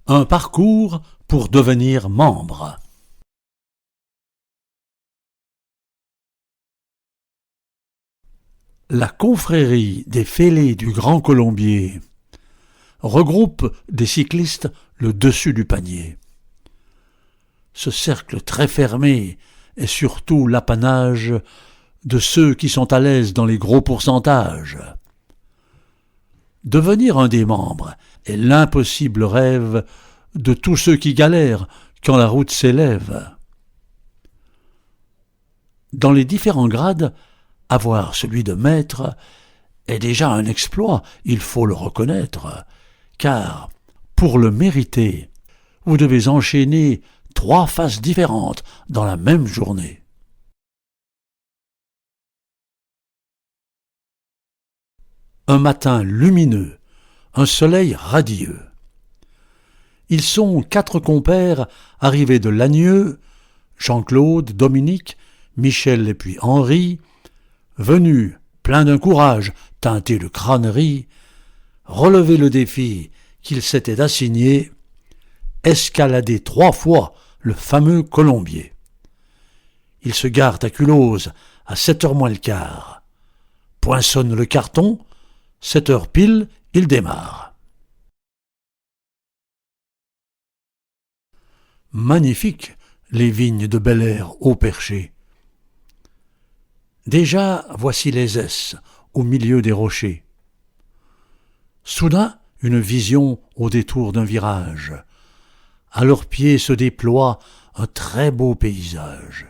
Un parcours pour devenir membre. La confrérie des fêlés du Grand Colombier regroupe des cyclistes le dessus du panier. Ce cercle très fermé est surtout l'apanage de ceux qui sont à l'aise dans les gros pourcentages. Devenir un des membres est l'impossible rêve de tous ceux qui galèrent quand la route s'élève. Dans les différents grades, avoir celui de maître est déjà un exploit, il faut le reconnaître, car, pour le mériter, vous devez enchaîner 3 phases différentes dans la même journée. Un matin lumineux, un soleil radieux. Ils sont 4 compères arrivés de Lagnieu, Jean-Claude, Dominique, Michel et puis Henri, venus, pleins d'un courage teinté de crânerie, relever le défi qu'ils s'étaient assigné, escalader 3 fois le fameux Colombier. Ils se garent à Culose à 7h moins le quart. Poinçonne le carton, 7h pile, ils démarrent. Magnifiques les vignes de Bel Air au perché. Déjà, voici les S au milieu des rochers. Soudain, une vision au détour d'un virage. À leurs pieds se déploie un très beau paysage.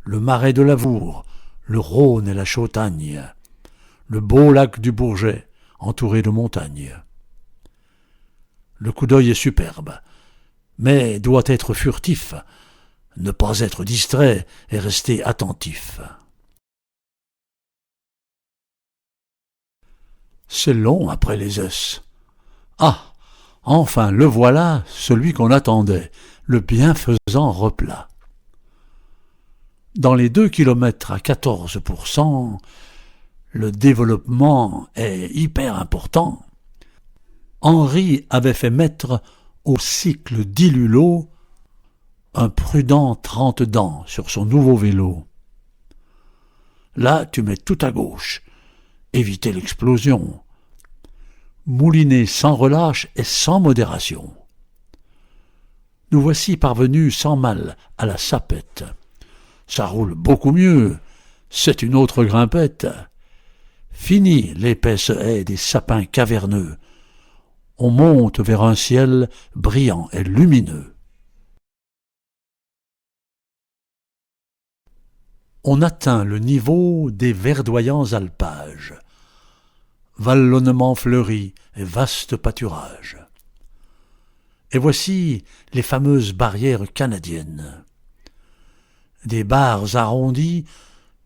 Le marais de Lavour, le Rhône et la Chautagne, le beau lac du Bourget, entouré de montagnes. Le coup d'œil est superbe, mais doit être furtif, ne pas être distrait et rester attentif. C'est long après les S. Ah, enfin le voilà, celui qu'on attendait, le bienfaisant replat. Dans les 2 kilomètres à 14%, le développement est hyper important. Henri avait fait mettre au cycle d'Ilulot un prudent 30 dents sur son nouveau vélo. Là, tu mets tout à gauche. Éviter l'explosion. Mouliner sans relâche et sans modération. Nous voici parvenus sans mal à la sapette. Ça roule beaucoup mieux, c'est une autre grimpette. Fini l'épaisse haie des sapins caverneux. On monte vers un ciel brillant et lumineux. On atteint le niveau des verdoyants alpages. Vallonnements fleuris et vastes pâturages. Et voici les fameuses barrières canadiennes. Des barres arrondies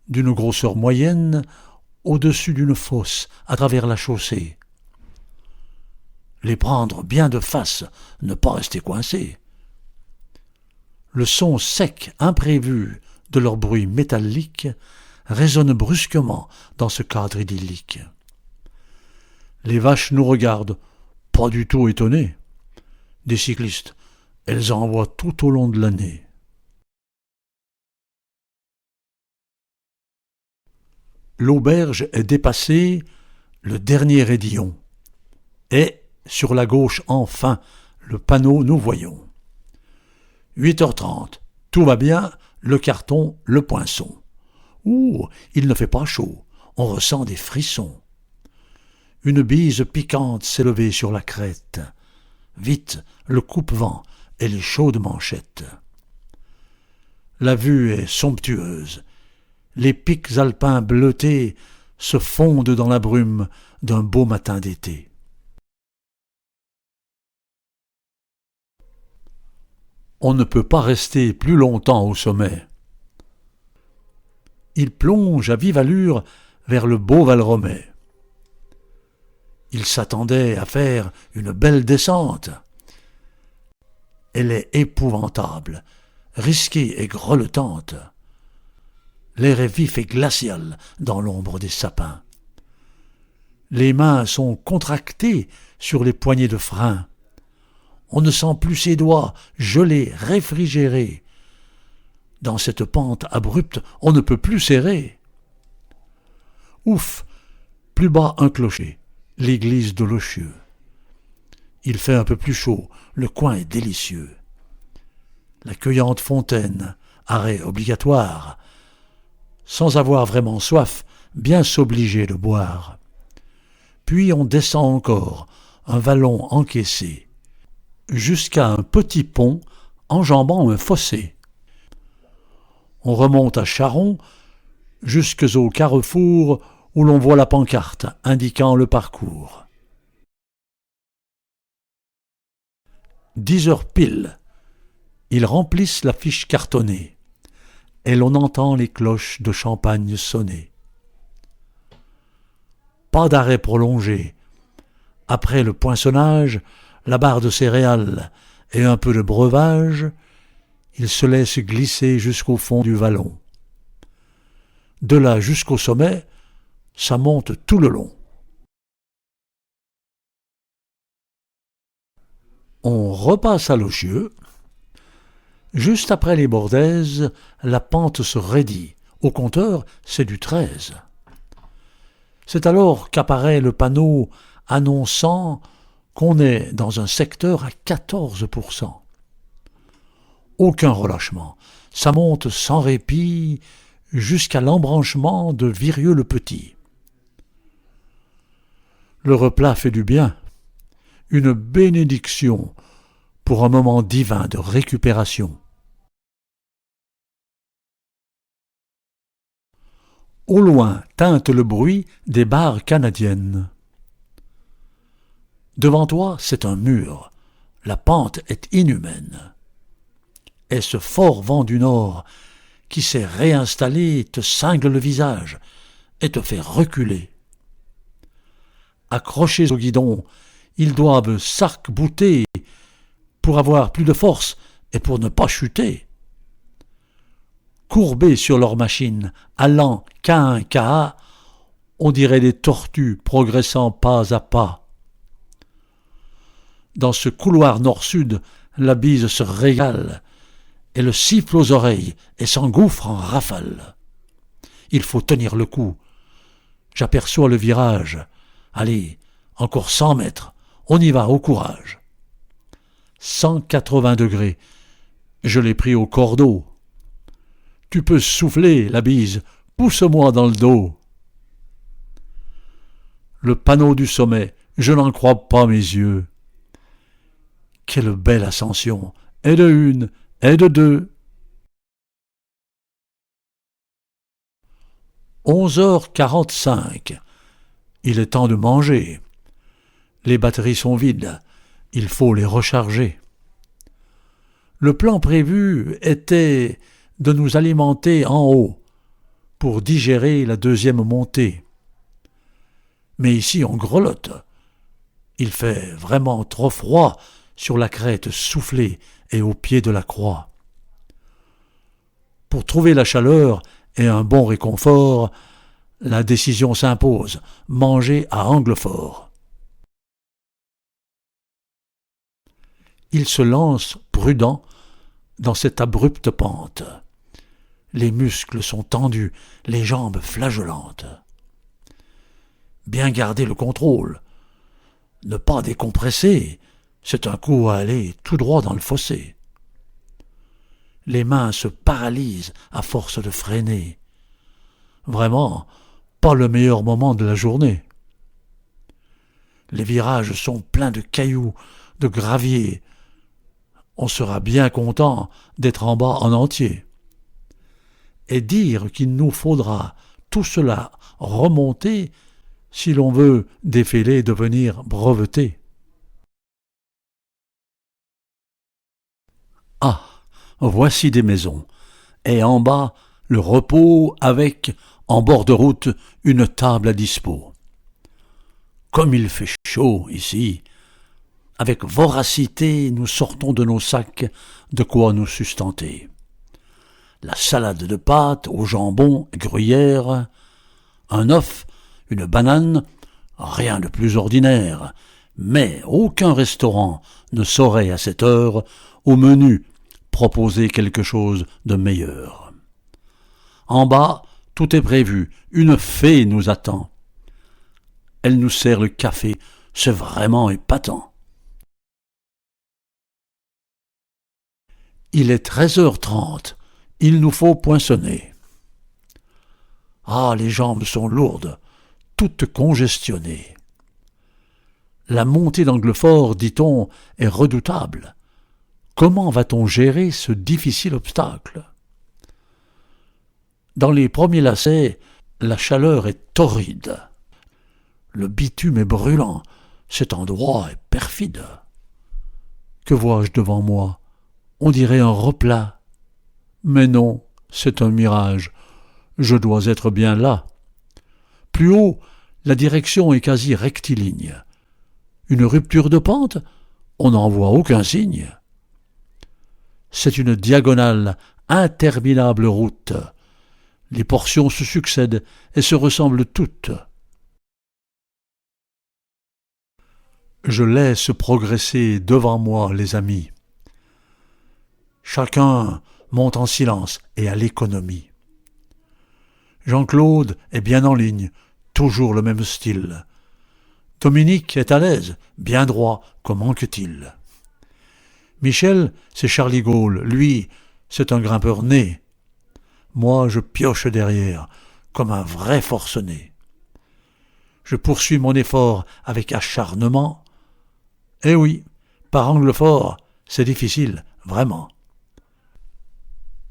d'une grosseur moyenne au-dessus d'une fosse à travers la chaussée. Les prendre bien de face, ne pas rester coincés. Le son sec, imprévu de leur bruit métallique résonne brusquement dans ce cadre idyllique. Les vaches nous regardent, pas du tout étonnées. Des cyclistes, elles en voient tout au long de l'année. L'auberge est dépassée, le dernier raidillon. Et, sur la gauche enfin, le panneau nous voyons. 8h30, tout va bien, le carton, le poinçon. Ouh, il ne fait pas chaud, on ressent des frissons. Une bise piquante s'est levée sur la crête. Vite, le coupe-vent et les chaudes manchettes. La vue est somptueuse. Les pics alpins bleutés se fondent dans la brume d'un beau matin d'été. On ne peut pas rester plus longtemps au sommet. Il plonge à vive allure vers le beau Val-Romay. Il s'attendait à faire une belle descente. Elle est épouvantable, risquée et grelottante. L'air est vif et glacial dans l'ombre des sapins. Les mains sont contractées sur les poignées de frein. On ne sent plus ses doigts, gelés, réfrigérés. Dans cette pente abrupte, on ne peut plus serrer. Ouf, plus bas un clocher, l'église de Lochieux. Il fait un peu plus chaud, le coin est délicieux. L'accueillante fontaine, arrêt obligatoire. Sans avoir vraiment soif, bien s'obliger de boire. Puis on descend encore, un vallon encaissé, jusqu'à un petit pont enjambant un fossé. On remonte à Charon, jusqu'au carrefour où l'on voit la pancarte indiquant le parcours. 10 heures pile, ils remplissent la fiche cartonnée, et l'on entend les cloches de champagne sonner. Pas d'arrêt prolongé. Après le poinçonnage, la barre de céréales et un peu de breuvage, ils se laissent glisser jusqu'au fond du vallon. De là jusqu'au sommet, ça monte tout le long. On repasse à Lochieux. Juste après les Bordaises, la pente se raidit. Au compteur, c'est du 13. C'est alors qu'apparaît le panneau annonçant qu'on est dans un secteur à 14%. Aucun relâchement. Ça monte sans répit jusqu'à l'embranchement de Virieu-le-Petit. Le replat fait du bien. Une bénédiction pour un moment divin de récupération. Au loin teinte le bruit des barres canadiennes. Devant toi, c'est un mur. La pente est inhumaine. Et ce fort vent du nord qui s'est réinstallé te cingle le visage et te fait reculer. Accrochés au guidon, ils doivent s'arc-bouter pour avoir plus de force et pour ne pas chuter. Courbés sur leur machine, allant qu'à un cas, on dirait des tortues progressant pas à pas. Dans ce couloir nord-sud, la bise se régale, et le siffle aux oreilles et s'engouffre en rafale. Il faut tenir le coup. J'aperçois le virage. Allez, encore 100 mètres, on y va au courage. 180 degrés, je l'ai pris au cordeau. Tu peux souffler, la bise, pousse-moi dans le dos. Le panneau du sommet, je n'en crois pas mes yeux. Quelle belle ascension, et de une, et de deux. 11h45. Il est temps de manger. Les batteries sont vides, il faut les recharger. Le plan prévu était de nous alimenter en haut pour digérer la deuxième montée. Mais ici on grelotte. Il fait vraiment trop froid sur la crête soufflée et au pied de la croix. Pour trouver la chaleur et un bon réconfort, la décision s'impose, manger à angle fort. Il se lance, prudent, dans cette abrupte pente. Les muscles sont tendus, les jambes flageolantes. Bien garder le contrôle. Ne pas décompresser, c'est un coup à aller tout droit dans le fossé. Les mains se paralysent à force de freiner. Vraiment, pas le meilleur moment de la journée. Les virages sont pleins de cailloux, de gravier. On sera bien content d'être en bas en entier. Et dire qu'il nous faudra tout cela remonter si l'on veut défiler et devenir breveté. Ah, voici des maisons, et en bas, le repos avec, en bord de route, une table à dispo. Comme il fait chaud ici, avec voracité, nous sortons de nos sacs de quoi nous sustenter. La salade de pâtes au jambon et gruyère, un œuf, une banane, rien de plus ordinaire, Mais aucun restaurant ne saurait à cette heure, au menu, proposer quelque chose de meilleur. En bas, tout est prévu, une fée nous attend. Elle nous sert le café, c'est vraiment épatant. Il est 13h30, il nous faut poinçonner. Ah, les jambes sont lourdes, toutes congestionnées. La montée d'Anglefort, dit-on, est redoutable. Comment va-t-on gérer ce difficile obstacle? Dans les premiers lacets, la chaleur est torride. Le bitume est brûlant, cet endroit est perfide. Que vois-je devant moi? On dirait un replat. Mais non, c'est un mirage. Je dois être bien là. Plus haut, la direction est quasi rectiligne. Une rupture de pente? On n'en voit aucun signe. C'est une diagonale, interminable route. Les portions se succèdent et se ressemblent toutes. Je laisse progresser devant moi les amis. Chacun monte en silence et à l'économie. Jean-Claude est bien en ligne, toujours le même style. Dominique est à l'aise, bien droit, comment que-t-il? Michel, c'est Charlie Gaulle, lui, c'est un grimpeur né. Moi, je pioche derrière, comme un vrai forcené. Je poursuis mon effort avec acharnement. Eh oui, par Anglefort, c'est difficile, vraiment.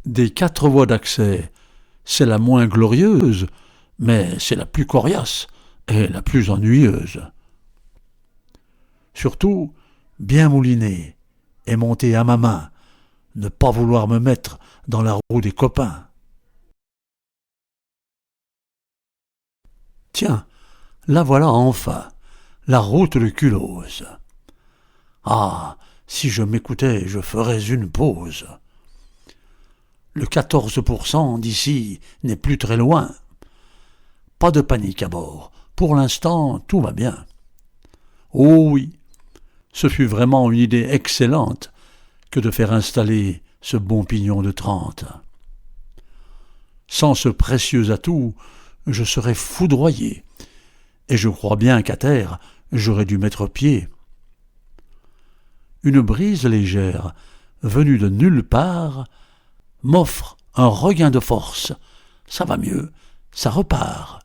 Des 4 voies d'accès, c'est la moins glorieuse, mais c'est la plus coriace et la plus ennuyeuse. Surtout, bien moulinée et montée à ma main, ne pas vouloir me mettre dans la roue des copains. Tiens, la voilà enfin, la route de Culose. Ah, si je m'écoutais, je ferais une pause. Le 14% d'ici n'est plus très loin. Pas de panique à bord. Pour l'instant, tout va bien. Oh oui, ce fut vraiment une idée excellente que de faire installer ce bon pignon de 30. Sans ce précieux atout, je serais foudroyé, et je crois bien qu'à terre, j'aurais dû mettre pied. Une brise légère, venue de nulle part, m'offre un regain de force. Ça va mieux, ça repart.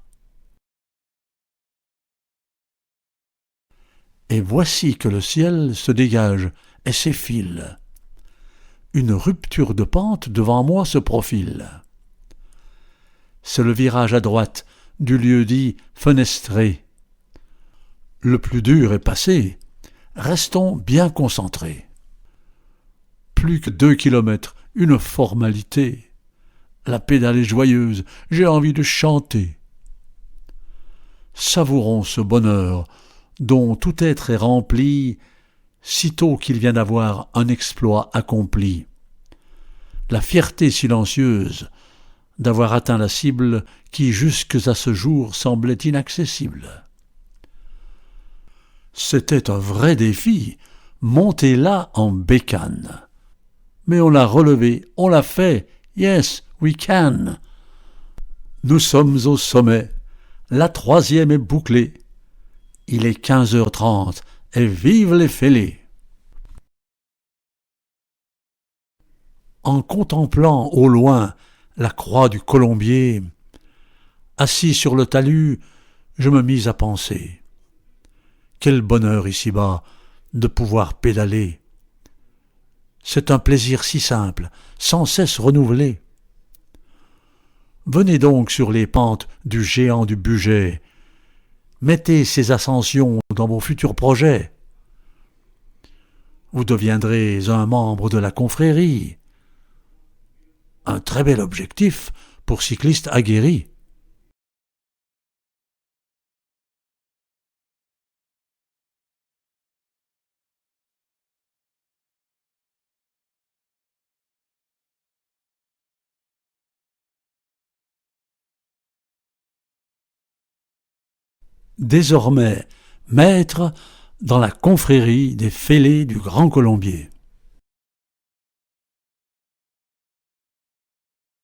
Et voici que le ciel se dégage et s'effile. Une rupture de pente devant moi se profile. C'est le virage à droite du lieu-dit fenestré. Le plus dur est passé. Restons bien concentrés. Plus que 2 kilomètres, une formalité. La pédale est joyeuse, j'ai envie de chanter. Savourons ce bonheur dont tout être est rempli, sitôt qu'il vient d'avoir un exploit accompli. La fierté silencieuse d'avoir atteint la cible qui jusque à ce jour semblait inaccessible. C'était un vrai défi, monter là en bécane. Mais on l'a relevé, on l'a fait, yes, we can. Nous sommes au sommet, la 3e est bouclée. Il est 15h30 et vive les fêlés. En contemplant au loin la croix du Colombier, assis sur le talus, je me mis à penser. Quel bonheur ici-bas de pouvoir pédaler. C'est un plaisir si simple, sans cesse renouvelé. Venez donc sur les pentes du géant du Bugey. Mettez ces ascensions dans vos futurs projets. Vous deviendrez un membre de la confrérie. Un très bel objectif pour cyclistes aguerris. Désormais, maître, dans la confrérie des fêlés du Grand Colombier.